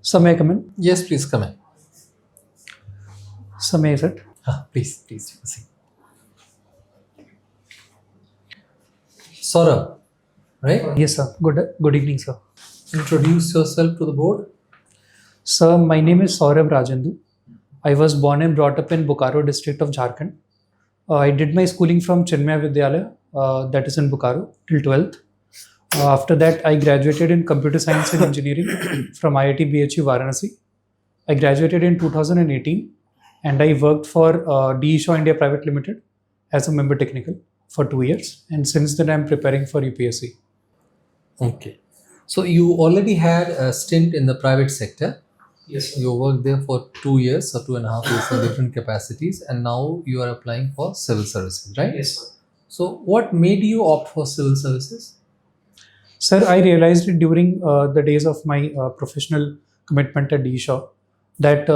So may I come in? Yes, please come in. So may I sit? Please proceed. Saurabh, right? Yes, sir. Good evening, sir. Introduce yourself to the board. Sir, my name is Saurabh Rajandu. I was born and brought up in Bokaro district of Jharkhand. I did my schooling from Chinmaya Vidyalaya, that is in Bokaro, till 12th. After that, I graduated in computer science and engineering from IIT BHU Varanasi. I graduated in 2018 and I worked for DE Shaw India Private Limited as a member technical for 2 years. And since then, I'm preparing for UPSC. Okay. So you already had a stint in the private sector. Yes, You worked there for 2 years or 2.5 years in different capacities, and now you are applying for civil services, right? Yes, sir. So what made you opt for civil services? Sir, I realized it during the days of my professional commitment at DE Shaw that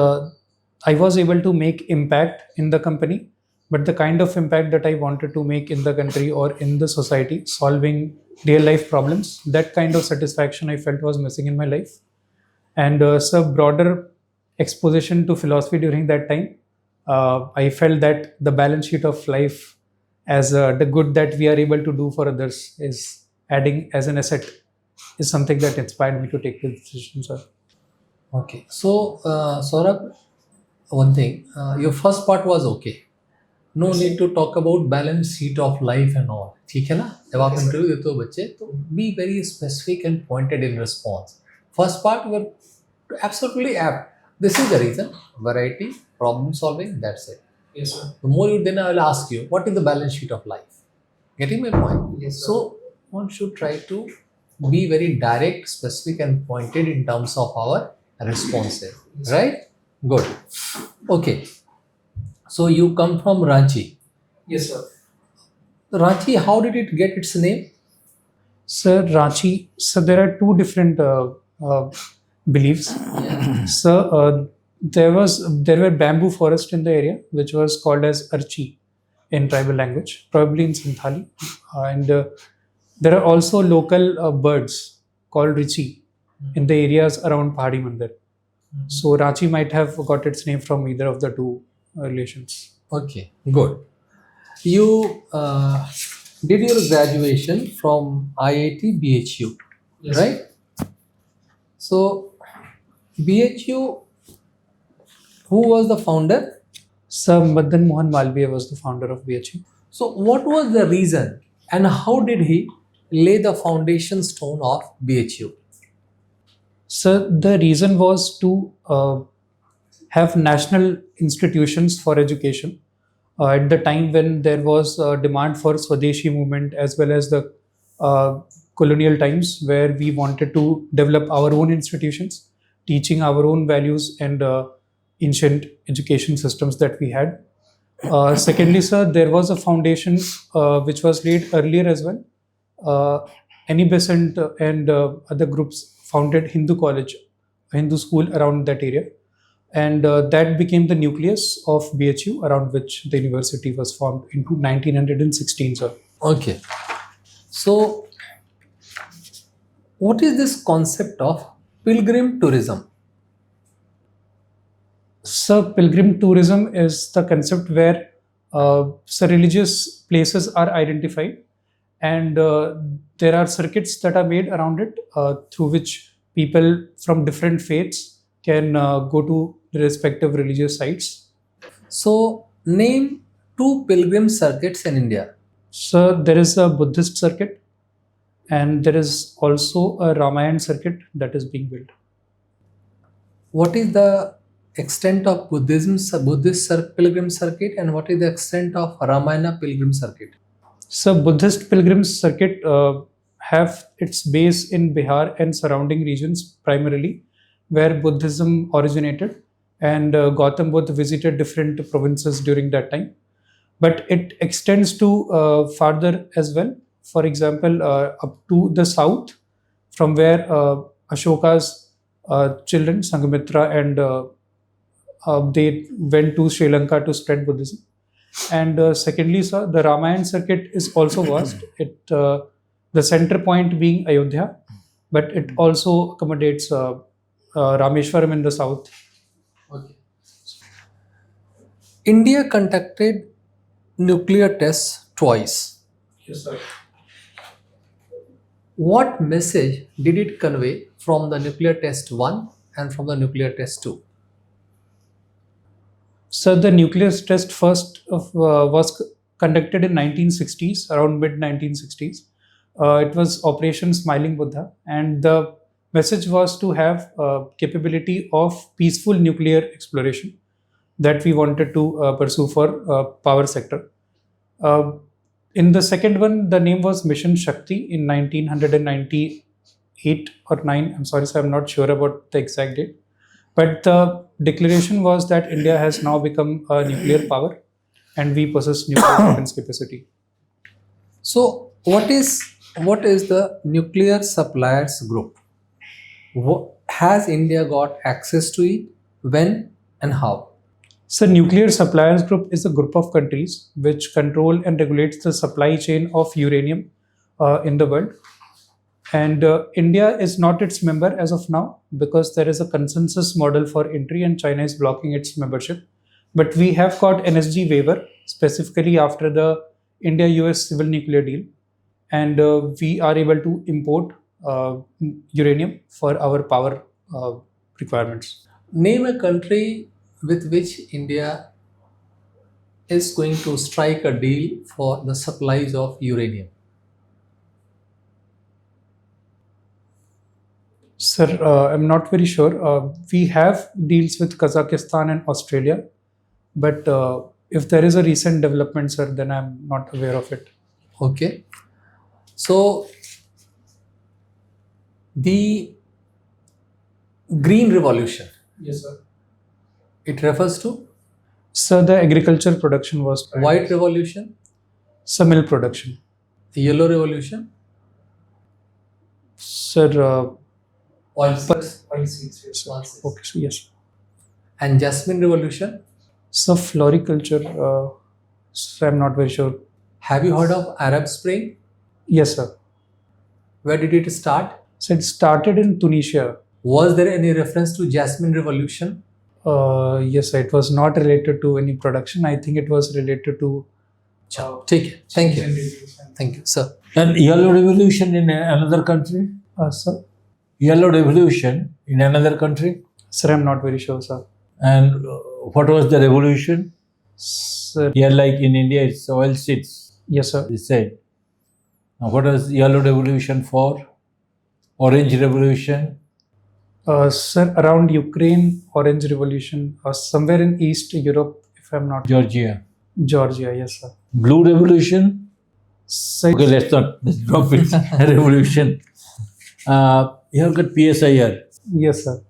I was able to make impact in the company, but the kind of impact that I wanted to make in the country or in the society, solving real life problems, that kind of satisfaction I felt was missing in my life. And so broader exposition to philosophy during that time, I felt that the balance sheet of life as the good that we are able to do for others is adding as an asset is something that inspired me to take this decision, sir. Okay. So, Saurabh, one thing, your first part was okay. No need to talk about balance sheet of life and all. ठीक है ना? जब आप interview देते हो बच्चे तो be very specific and pointed in response. First part were absolutely apt. This is the reason. Variety, problem solving. That's it. Yes, sir. The more you then I will ask you, what is the balance sheet of life? Getting my point? Yes, sir. So one should try to be very direct, specific, and pointed in terms of our responses. Yes. Right? Good. Okay. So you come from Ranchi. Yes, sir. Ranchi, how did it get its name? Sir, Ranchi, so there are two different beliefs. So there were bamboo forest in the area, which was called as Archi in tribal language, probably in Santhali. And there are also local birds called Richi in the areas around Pahadi Mandir. So Ranchi might have got its name from either of the two relations. Okay, good. You did your graduation from IIT BHU, Yes. right? So BHU, who was the founder? Sir Madan Mohan Malviya was the founder of BHU. So what was the reason and how did he lay the foundation stone of BHU? So the reason was to have national institutions for education at the time when there was a demand for Swadeshi movement as well as the colonial times where we wanted to develop our own institutions, teaching our own values and ancient education systems that we had. Secondly, sir, there was a foundation which was laid earlier as well. Annie Besant and other groups founded Hindu college, a Hindu school around that area. And that became the nucleus of BHU around which the university was formed into 1916, sir. Okay. So what is this concept of pilgrim tourism? So pilgrim tourism is the concept where so religious places are identified and there are circuits that are made around it through which people from different faiths can go to the respective religious sites. So name two pilgrim circuits in India. So there is a Buddhist circuit and there is also a Ramayan circuit that is being built. What is the extent of Buddhist pilgrim circuit and what is the extent of Ramayana pilgrim circuit? So Buddhist pilgrim circuit have its base in Bihar and surrounding regions primarily where Buddhism originated and Gautam Buddha visited different provinces during that time. But it extends to farther as well. For example, up to the south from where Ashoka's children, Sanghamitra and they went to Sri Lanka to spread Buddhism. And secondly, sir, the Ramayan circuit is also vast. The center point being Ayodhya, but it also accommodates Rameshwaram in the south. Okay. India conducted nuclear tests twice. Yes, sir. What message did it convey from the nuclear test 1 and from the nuclear test 2? So the nuclear test was conducted in 1960s, around mid 1960s. It was Operation Smiling Buddha, and the message was to have capability of peaceful nuclear exploration that we wanted to pursue for power sector. Uh, in the second one, the name was Mission Shakti in 1998 or 9. I'm sorry, sir, I'm not sure about the exact date. But the declaration was that India has now become a nuclear power and we possess nuclear weapons capacity. So, what is the nuclear suppliers group? Has India got access to it? When and how? So, Nuclear Suppliers Group is a group of countries which control and regulates the supply chain of uranium in the world. And India is not its member as of now because there is a consensus model for entry and China is blocking its membership. But we have got NSG waiver specifically after the India US civil nuclear deal. And we are able to import uranium for our power requirements. Name a country with which India is going to strike a deal for the supplies of uranium. Sir, I'm not very sure. We have deals with Kazakhstan and Australia, but if there is a recent development, sir, then I'm not aware of it. Okay. So, the Green Revolution, Yes, sir. it refers to Sir, the agriculture production was White Revolution, Sir, milk production. the Yellow Revolution, Sir, oilseeds, oilseeds. Yes, sir. Oilseeds. Okay, so yes. and Jasmine Revolution. Sir, floriculture. Sir, I'm not very sure. Have you heard of Arab Spring? Yes, sir. Where did it start? So it started in Tunisia. Was there any reference to Jasmine Revolution? Yes, sir. It was not related to any production. I think it was related to. Take it. Thank you. Thank you, sir. And yellow revolution in another country? Sir, Yellow revolution in another country? sir, I'm not very sure, sir. And what was the revolution? Sir, Here, like in India, it's oil seeds, yes, sir. they said. Now, what was yellow revolution for? Orange revolution? Sir, around Ukraine, Orange Revolution, somewhere in East Europe, if I'm not Georgia. Georgia, yes, sir. Blue revolution? Sir, Okay, let's drop it. Revolution. You have got PSIR. yes, sir.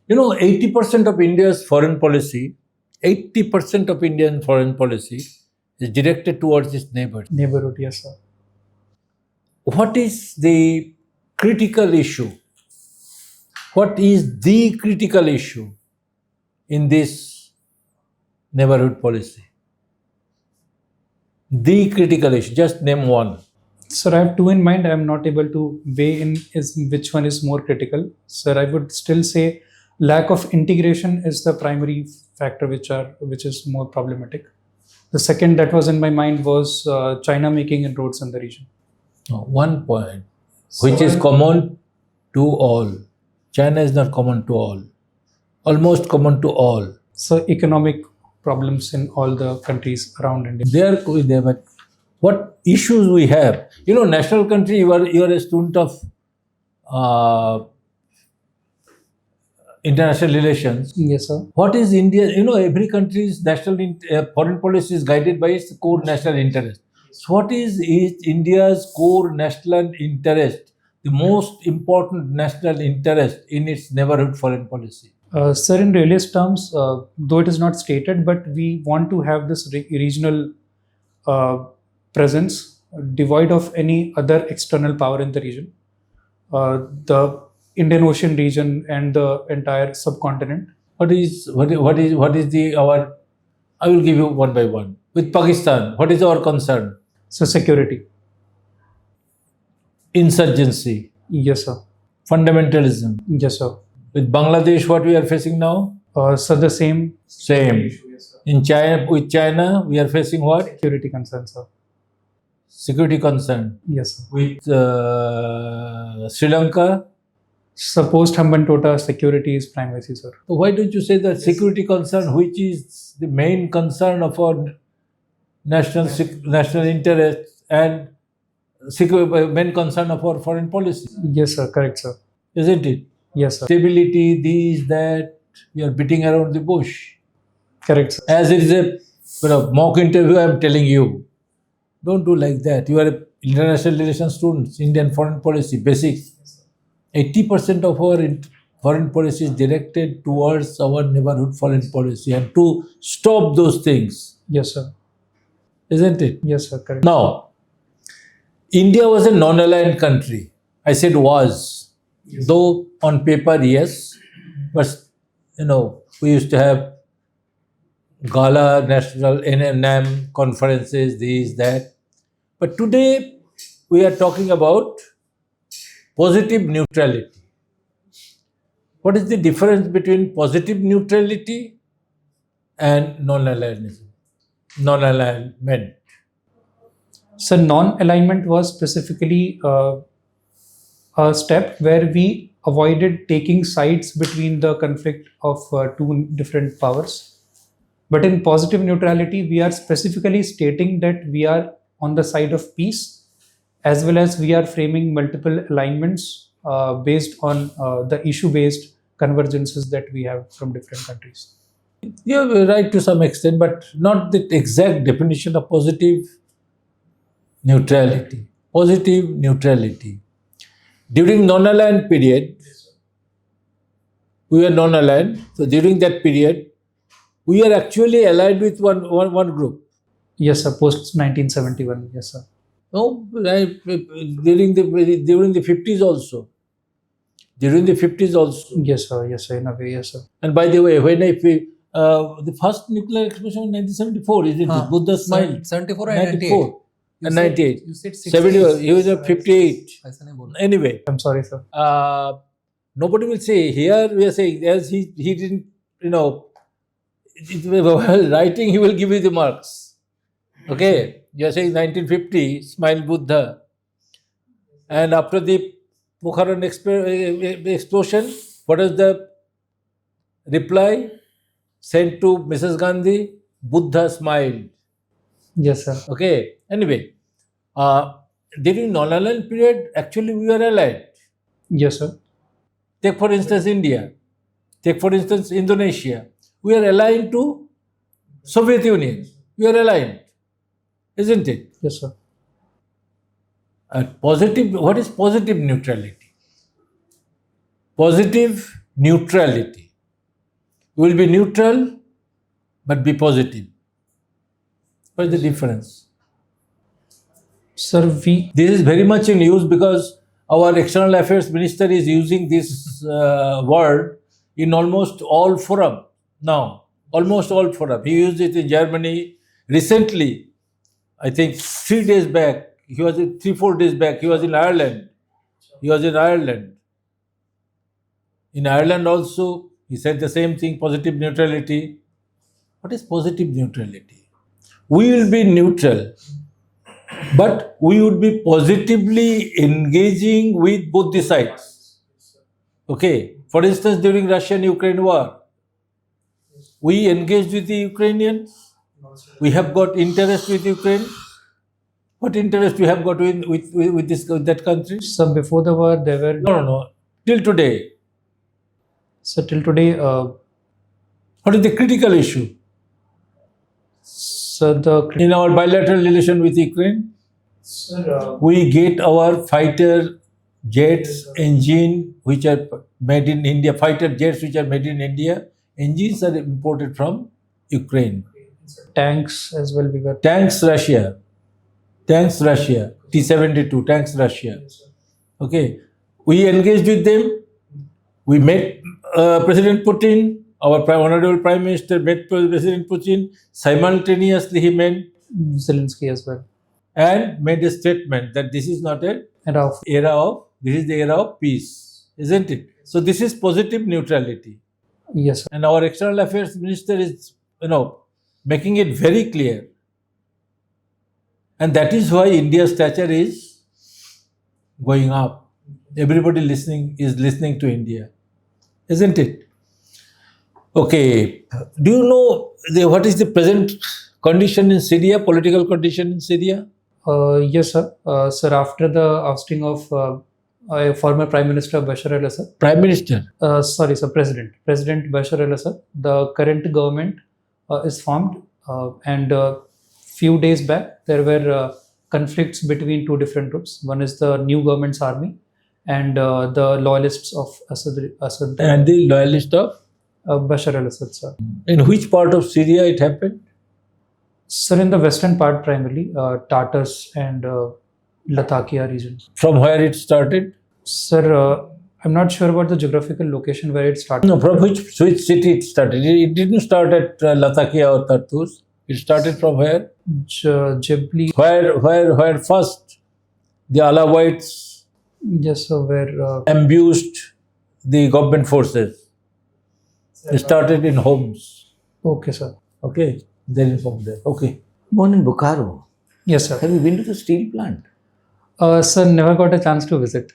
You know, 80% of India's foreign policy, 80% of Indian foreign policy is directed towards its neighbors. Neighborhood, yes, sir. What is the critical issue? What is the critical issue in this neighborhood policy? The critical issue, just name one. Sir, I have two in mind. I am not able to weigh in which one is more critical. Sir, I would still say lack of integration is the primary factor which is more problematic. The second that was in my mind was China making inroads in the region. One point, which is common to all. China is not common to all. Almost common to all. So economic problems in all the countries around India. They are there, but what issues we have? You know, national country, you are a student of international relations. Yes, sir. What is India? You know, every country's foreign policy is guided by its core national interest. So what is India's core national interest? The most important national interest in its neighborhood foreign policy. Sir, in realist terms, though it is not stated, but we want to have this regional presence devoid of any other external power in the region. The Indian Ocean region and the entire subcontinent. What is our? I will give you one by one. With Pakistan, what is our concern? So security. Insurgency, Yes, sir. fundamentalism, Yes, sir. With Bangladesh, what we are facing now? So the same Same. issue, yes, sir. In China, with China, we are facing what? Security concerns, sir. Security concern. Yes, sir. With Sri Lanka, So post Hambantota, security is primacy, sir. so why don't you say that security concern, which is the main concern of our national interest and main concern of our foreign policy, Yes, sir. Correct, sir. isn't it? Yes, sir. Stability, these, that, you are beating around the bush. Correct, sir. As it is a mock interview, I am telling you, don't do like that. You are a international relations student, Indian foreign policy, basics. 80% of our foreign policy is directed towards our neighborhood foreign policy and to stop those things, Yes, sir. isn't it? Yes, sir. Correct. Now, India was a non-aligned country. I said was, though on paper, yes, but we used to have gala, national NM conferences, these, that. But today, we are talking about positive neutrality. What is the difference between positive neutrality and non-alignment? So non-alignment was specifically a step where we avoided taking sides between the conflict of two different powers. But in positive neutrality, we are specifically stating that we are on the side of peace, as well as we are framing multiple alignments based on the issue-based convergences that we have from different countries. You're right to some extent, but not the exact definition of positive neutrality. Positive neutrality. During non-aligned period, we were non-aligned. So during that period, we are actually allied with one group. Yes, sir. Post 1971. Yes, sir. No, right, during the 50s also. During the 50s also. Yes, sir. Yes, sir. In a way, yes, sir. And by the way, the first nuclear explosion in 1974, isn't it? Buddha smiled. 74 and 98. 94 and 98. You said 70, he was at 58. ऐसा नहीं बोलना. Anyway, I'm sorry, sir. nobody will say, here we are saying, as he didn't, while writing, he will give you the marks. Okay, you are saying 1950, smile Buddha. And after the Pokhran explosion, what is the reply sent to Mrs. Gandhi? Buddha smiled. Yes, sir. Okay, anyway, during non-aligned period, actually we were allied. Yes, sir. Take for instance India. Take for instance Indonesia. We are aligned to Soviet Union. We are aligned, isn't it? Yes, sir. What is positive neutrality? Positive neutrality. We will be neutral, but be positive. What is the difference? Sir, This is very much in use because our external affairs minister is using this word in almost all forum now. Almost all forum. He used it in Germany recently. I think 3 days back. 3-4 days back. He was in Ireland. In Ireland also, he said the same thing, positive neutrality. What is positive neutrality? We will be neutral, but we would be positively engaging with both the sides. Okay. For instance, during Russian-Ukraine war, we engaged with the Ukrainians. We have got interest with Ukraine. What interest we have got with that country? so before the war, there were No. Till today, so till today. what is the critical issue So the in our bilateral relation with Ukraine? sir, We get our fighter jets engine which are made in India. Fighter jets which are made in India. Engines are imported from Ukraine. tanks as well. We were Tanks Russia. T-72 tanks Russia. Okay, we engaged with them. We met President Putin. Our honorable Prime Minister met President Putin. Simultaneously, he met Zelensky as well. and made a statement that this is not an And of era of, this is the era of peace, isn't it? So this is positive neutrality. Yes, sir. And our external affairs minister is, making it very clear. And that is why India's stature is going up. Everybody is listening to India, isn't it? Okay. Do you know what is the present condition in Syria, political condition in Syria? Yes, sir. Sir, after the ousting of former Prime Minister Bashar al-Assad, Prime Minister. sorry, sir, President Bashar al-Assad, the current government is formed, and few days back there were conflicts between two different groups. One is the new government's army and the loyalists of Assad And the loyalist of? Bashar al-Assad, sir. In which part of Syria it happened? Sir, in the western part primarily, Tartars and Latakia region. From where it started? Sir, I'm not sure about the geographical location where it started. No, from which city it started? It didn't start at Latakia or Tartus. It started from where? Jebli. Where first the Alawites Yes, sir, where ambushed the government forces. It started in Homs. okay, sir. Okay, then from there. Okay. Born in Bokaro. Yes, sir. Have you been to the steel plant? Sir, never got a chance to visit.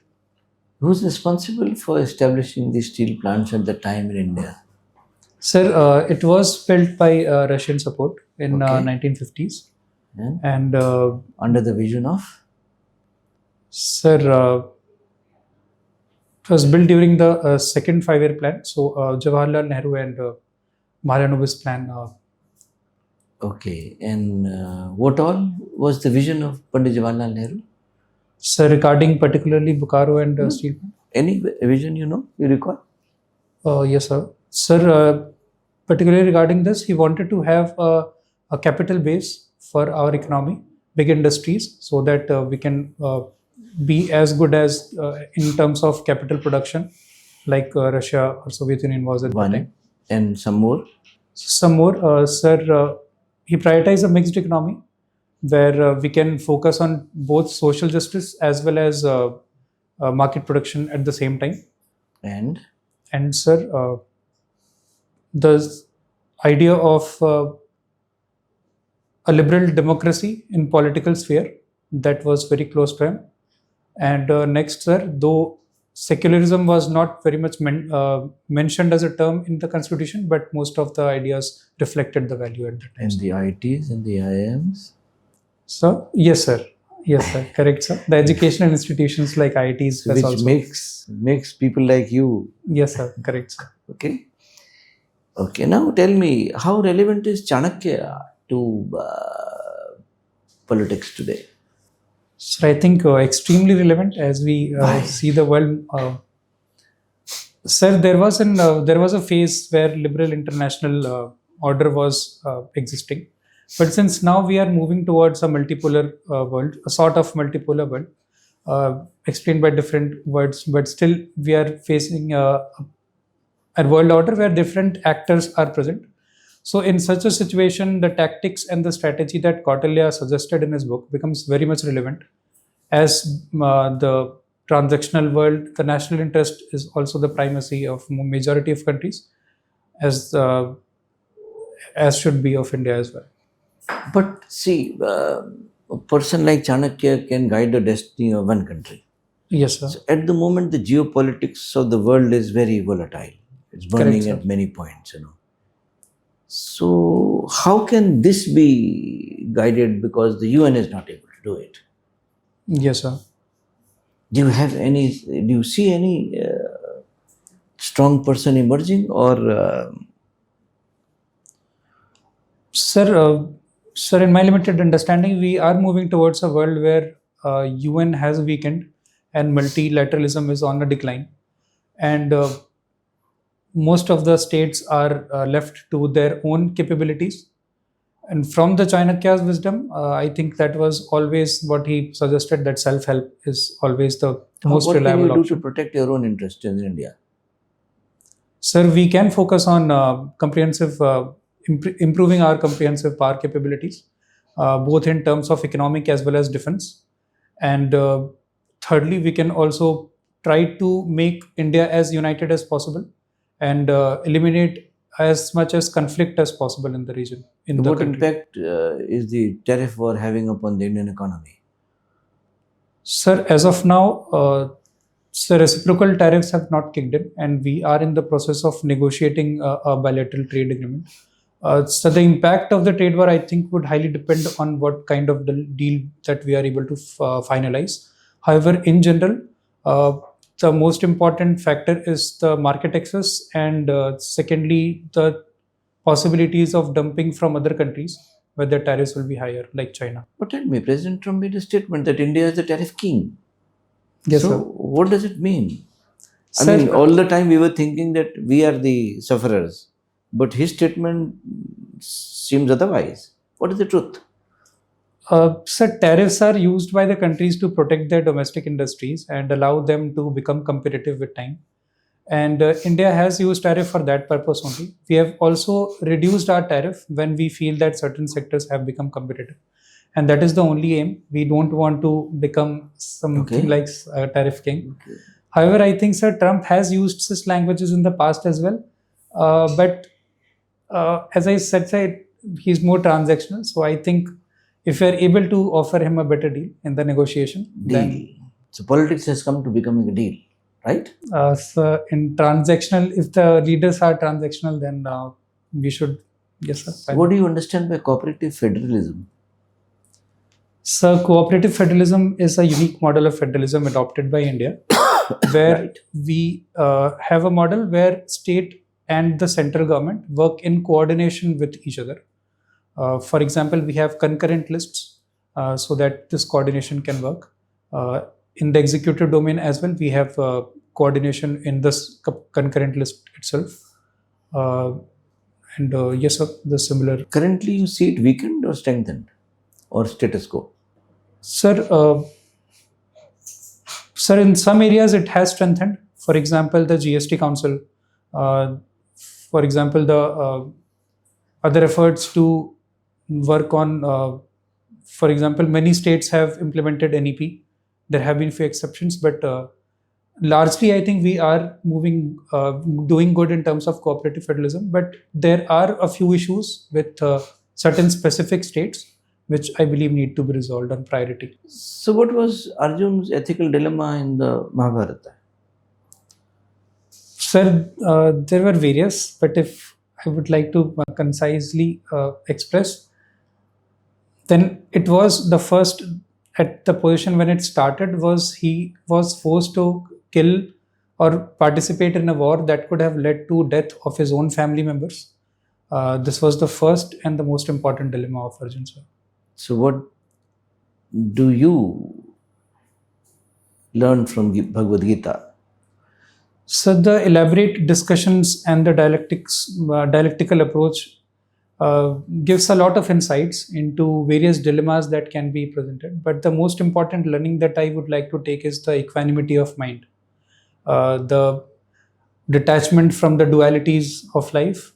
Who's responsible for establishing these steel plants at the time in India? Sir, it was built by Russian support in Okay. 1950s. Yeah? And Under the vision of? sir, it was built during the second five-year plan. So Jawaharlal Nehru and Mahalanobis plan. Okay. And what all was the vision of Pandit Jawaharlal Nehru? Sir, regarding particularly Bokaro and steel plant. Any vision you recall? Yes, sir. Sir, particularly regarding this, he wanted to have a capital base for our economy, big industries, so that we can be as good as in terms of capital production, like Russia or Soviet Union was at that time. One. And some more? Some more, sir, he prioritized a mixed economy where we can focus on both social justice as well as market production at the same time. And? And sir, the idea of a liberal democracy in political sphere, that was very close to him. And next, sir, though secularism was not very much mentioned as a term in the constitution, but most of the ideas reflected the value at that time. And the ITs and the IIMs? So yes, sir. Yes, sir. Correct, sir. The educational institutions like IITs was Which also makes people like you. yes, sir. Correct, sir. Okay. Okay. Now tell me, how relevant is Chanakya to politics today? So I think extremely relevant as we Why? see the world. Sir, there was a phase where liberal international order was existing, but since now we are moving towards a multipolar world, a sort of multipolar world, explained by different words, but still we are facing a world order where different actors are present. So in such a situation, the tactics and the strategy that Kautilya suggested in his book becomes very much relevant, as the transactional world, the national interest is also the primacy of majority of countries, as should be of India as well. But see, a person like Chanakya can guide the destiny of one country. Yes, sir. So at the moment, the geopolitics of the world is very volatile. It's burning Correct, sir. at many points, So how can this be guided, because the UN is not able to do it? Yes, sir. Do you see any strong person emerging, or Sir, in my limited understanding, we are moving towards a world where UN has weakened and multilateralism is on a decline, and most of the states are left to their own capabilities. And from the Chanakya's wisdom, I think that was always what he suggested, that self-help is always the most what can reliable you do option. to protect your own interests in India? Sir, we can focus on comprehensive, improving our comprehensive power capabilities, both in terms of economic as well as defense. And thirdly, we can also tried to make India as united as possible and eliminate as much as conflict as possible in the region. In the What country. impact is the tariff war having upon the Indian economy? Sir, as of now, so reciprocal tariffs have not kicked in, and we are in the process of negotiating a bilateral trade agreement. So the impact of the trade war, I think, would highly depend on what kind of deal that we are able to finalize. However, in general, the most important factor is the market access, and secondly, the possibilities of dumping from other countries where the tariffs will be higher, like China. But tell me, President Trump made a statement that India is the tariff king. Yes, So, sir. what does it mean? Sir, I mean, all the time we were thinking that we are the sufferers, but his statement seems otherwise. What is the truth? Sir, tariffs are used by the countries to protect their domestic industries and allow them to become competitive with time. And India has used tariff for that purpose only. We have also reduced our tariff when we feel that certain sectors have become competitive. And that is the only aim. We don't want to become something Okay. like a tariff king. Okay. However, I think Sir Trump has used such languages in the past as well. But as I said, he's more transactional. So I think if we are able to offer him a better deal in the negotiation, then Deal. So, politics has come to becoming a deal, right? so in transactional, if the leaders are transactional, then we should, yes, sir. So what do you understand by cooperative federalism? So cooperative federalism is a unique model of federalism adopted by India, where Right. we have a model where state and the central government work in coordination with each other. For example, we have concurrent lists so that this coordination can work. In the executive domain as well, we have coordination in this concurrent list itself. And yes, sir, the similar. Currently, you see it weakened or strengthened or status quo? Sir, in some areas it has strengthened. For example, the GST Council. For example, the other efforts to work on. For example, many states have implemented NEP. There have been few exceptions, but largely, I think we are doing good in terms of cooperative federalism. But there are a few issues with certain specific states, which I believe need to be resolved on priority. So, what was Arjun's ethical dilemma in the Mahabharata? Sir, there were various, but if I would like to concisely express, then it was the first at the position when it started was he was forced to kill or participate in a war that could have led to death of his own family members. This was the first and the most important dilemma of Arjun, sir. So, what do you learn from Bhagavad Gita? So the elaborate discussions and the dialectical approach gives a lot of insights into various dilemmas that can be presented. But the most important learning that I would like to take is the equanimity of mind, the detachment from the dualities of life,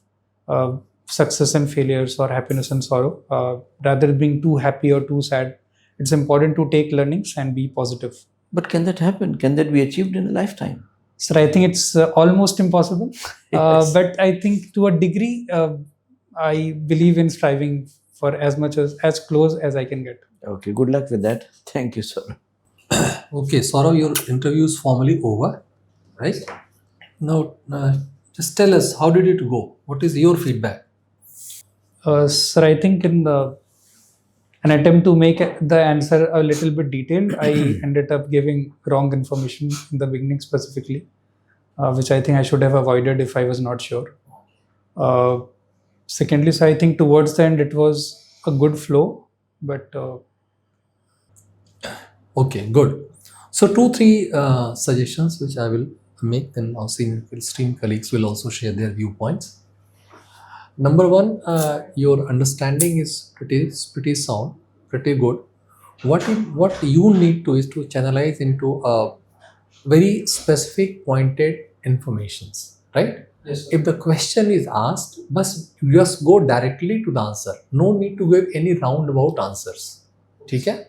success and failures, or happiness and sorrow. Rather than being too happy or too sad, it's important to take learnings and be positive. But can that happen? Can that be achieved in a lifetime? So I think it's almost impossible. Yes. But I think to a degree, I believe in striving for as much as close as I can get. Okay, good luck with that. Thank you, sir. Okay, Saurav, your interview is formally over, right? Now, just tell us, how did it go? What is your feedback? Sir, I think in an attempt to make the answer a little bit detailed, I ended up giving wrong information in the beginning specifically, which I think I should have avoided if I was not sure. Secondly, so I think towards the end it was a good flow, but Okay, good. So 2-3 suggestions which I will make, then our senior stream colleagues will also share their viewpoints. Number one, your understanding is pretty sound, pretty good. What you need to is to channelize into a very specific, pointed informations, right? yes, If the question is asked, just go directly to the answer. No need to give any roundabout answers. Okay?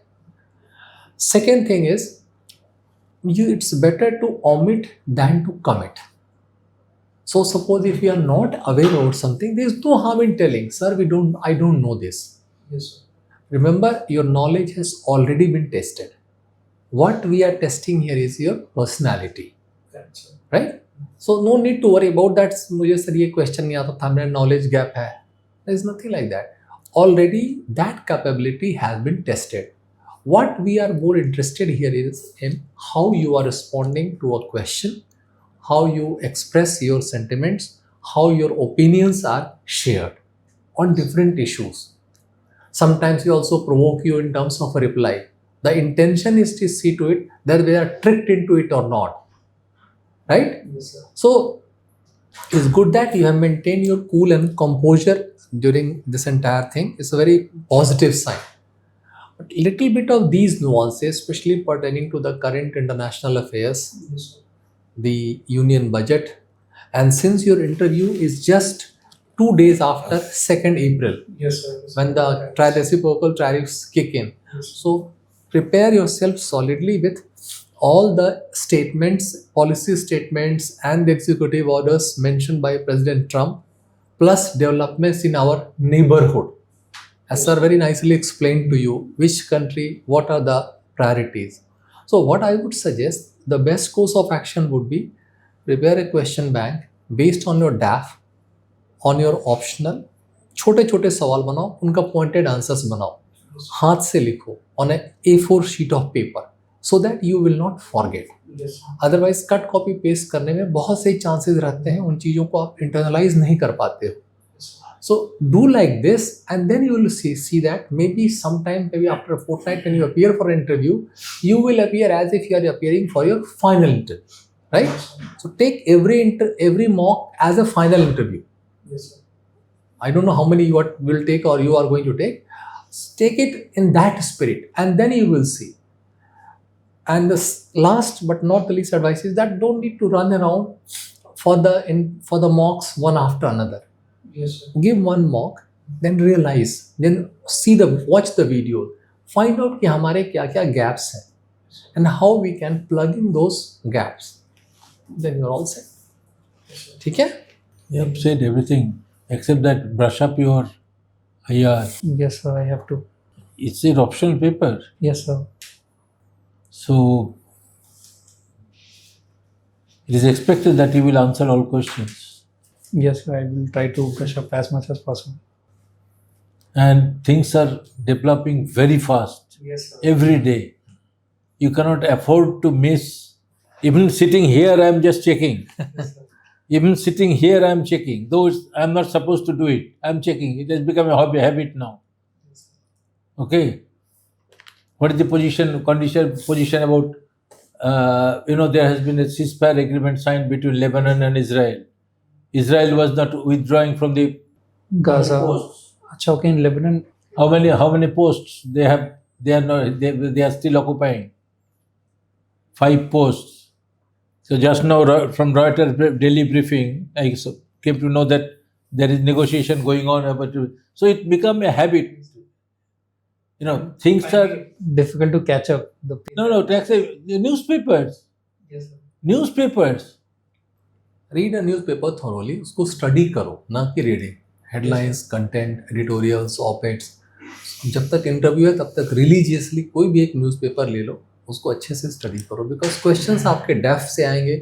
Second thing is, it's better to omit than to commit. So suppose if you are not aware about something, there is no harm in telling, sir, I don't know this. Yes, sir. Remember, your knowledge has already been tested. What we are testing here is your personality, Correct, sir. right? So no need to worry about that. मुझे sir ये question नहीं आता था, मेरा knowledge gap है. There is nothing like that. Already that capability has been tested. What we are more interested here is in how you are responding to a question, how you express your sentiments, how your opinions are shared on different issues. Sometimes we also provoke you in terms of a reply. The intention is to see to it that we are tricked into it or not. Right? Yes, sir. So it's good that you have maintained your cool and composure during this entire thing. It's a very positive sign. But little bit of these nuances, especially pertaining to the current international affairs, Yes, sir. the union budget, and since your interview is just 2 days after 2nd April, Yes, sir. Yes, when the reciprocal tariffs kick in. Yes, sir. So prepare yourself solidly with all the statements, policy statements, and the executive orders mentioned by President Trump, plus developments in our neighborhood. As sir very nicely explained to you, which country, what are the priorities. So what I would suggest, the best course of action would be prepare a question bank based on your DAF, on your optional. छोटे छोटे सवाल बनाओ, उनका pointed answers बनाओ, हाथ से लिखो on a A4 sheet of paper so that you will not forget. Yes, sir. Otherwise cut copy paste करने में बहुत से चांसेस रहते हैं, उन चीज़ों को आप इंटरनलाइज नहीं कर पाते हो. So do like this, and then you will see that maybe sometime, maybe after a fortnight, when you appear for an interview, you will appear as if you are appearing for your final interview, right? So take every mock as a final interview. Yes, sir. I don't know how many you will take or you are going to take. Take it in that spirit, and then you will see. And the last but not the least advice is that don't need to run around for the mocks one after another. Yes, sir. Give one mock, then realize, then watch the video, find out कि हमारे क्या क्या gaps हैं, and how we can plug in those gaps. Then you're all set. ठीक है? You have said everything except that brush up your IR. Yes, sir. I have to. It's an optional paper. Yes, sir. So it is expected that you will answer all questions. Yes, sir. I will try to brush up as much as possible. And things are developing very fast Yes, sir. every day. You cannot afford to miss. Even sitting here, I am just checking. Yes, sir. Even sitting here, I am checking. Though I am not supposed to do it, I am checking. It has become a habit now. Okay. What is the position about? There has been a ceasefire agreement signed between Lebanon and Israel. Israel was not withdrawing from the Gaza. posts. Acha, okay, in Lebanon. How many posts they have? They are not. They are still occupying 5 posts. So just now from Reuters daily briefing, I came to know that there is negotiation going on about. So it become a habit. Things are Difficult to catch up. no. The newspapers. Yes, sir. Newspapers. Read a newspaper thoroughly, उसको study करो, ना कि reading. Headlines, content, editorials, op-eds. जब तक interview है तब तक religiously कोई भी एक न्यूज़पेपर ले लो, उसको अच्छे से स्टडी करो, बिकॉज क्वेश्चंस आपके डेफ से आएंगे,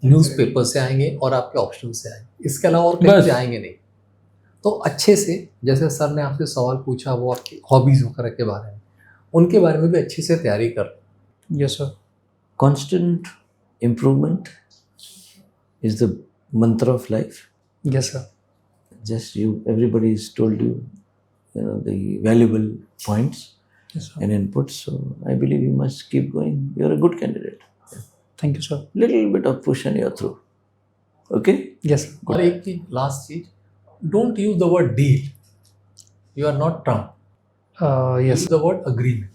न्यूज़पेपर से आएंगे और आपके ऑप्शन से आएंगे, इसके अलावा और कहीं से आएंगे नहीं. तो अच्छे से, जैसे सर ने आपसे सवाल पूछा वो आपकी हॉबीज वगैरह के बारे में, उनके बारे में भी अच्छे से तैयारी कर. Yes, sir. Constant improvement is the mantra of life. Yes, sir. Just everybody has told you, the valuable points Yes, sir. and inputs. So I believe you must keep going. You're a good candidate. Thank you, sir. Little bit of push and you're through. Okay? Yes, sir. और एक चीज, last चीज, don't use the word deal. You are not Trump. Yes, use the word agreement.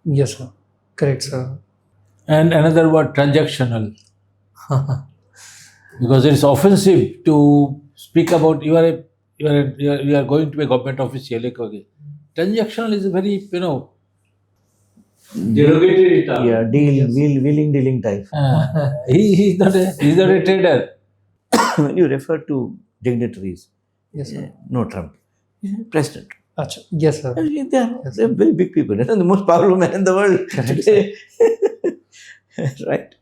yes, sir. Correct, sir. And another word, transactional. Because it is offensive to speak about you are going to a government official. Okay. Transactional is a very Derogated it all. Yeah, wheeling dealing type. He's not a trader. When you refer to dignitaries, Yes, sir. no Trump, President. Acha. Yes, sir. They're very big people. The most powerful man in the world today. Right?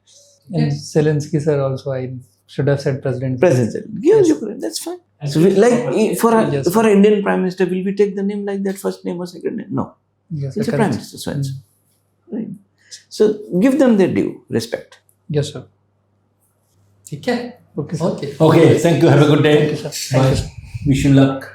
And Zelensky, sir, also I should have said President. President. Yes, Ukraine. That's fine. So, Yes, for an Indian Prime Minister, will we take the name like that, first name or second name? No. Yes, It's sir. a Prime Minister, so and so. Right. So give them their due respect. Yes, sir. ठीक है Okay, sir. Okay Okay, thank you. Have a good day. Thank you, sir. Thank you, sir. Wish you luck.